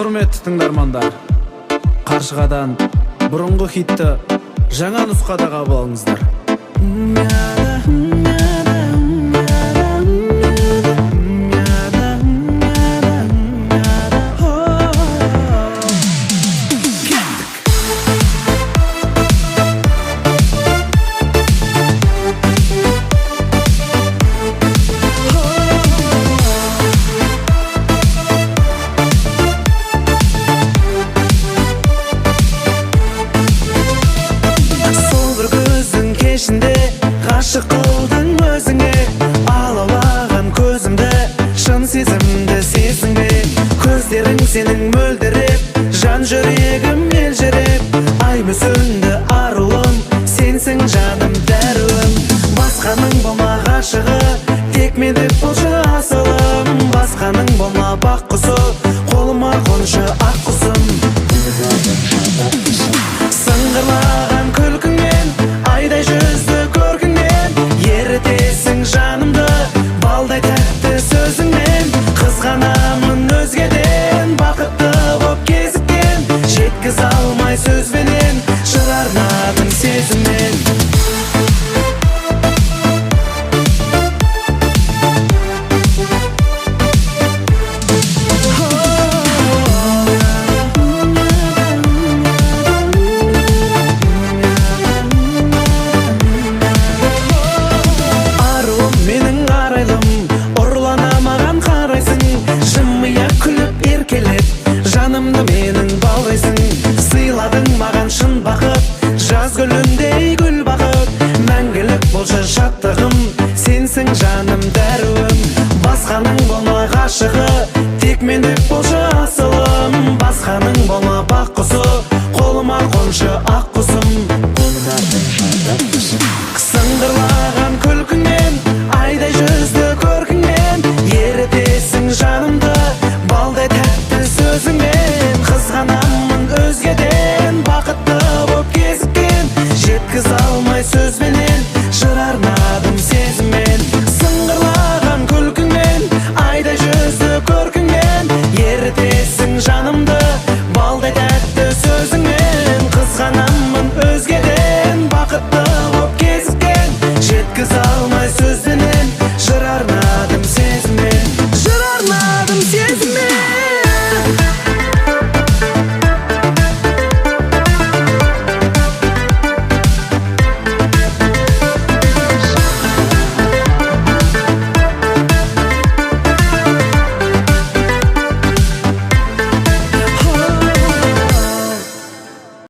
Құрметті тыңдармандар, Қаршығадан бұрынғы хитті жаңа нұсқада қабыл алыңыздар. Ғашық қылдың өзіңе, алаулаған көзімді, шын сезімді сездің бе? Көздерің сенің мөлдіреп, жан жүрегім елжіреп, ай мүсінді арулым, сенсің жаным дәруім. Басқаның болма ғашығы, тек мендік болшы асылым. Басқаның болма бақ құсы, қолыма қоншы ақ құсым. Сыңғырлаған күлкіңмен, айдай жүзді ерітесің жанымды, балдай тәтті сөзіңмен. Қызғанамын өзгеден, бақытты боп кезіккен, жеткіз алмай сөзбенен, жыр арнадың сезіммен. Жанымды менің балдайсың, сыйладың маған шын бақыт, жаз гүліндей гүл бақыт. Мәңгілік болшы шаттығым, сенсің жаным дәруім. Басқаның болма ғашығы, тек мендік болшы асылым. Басқаның болма бақ құсы, қолыма қоншы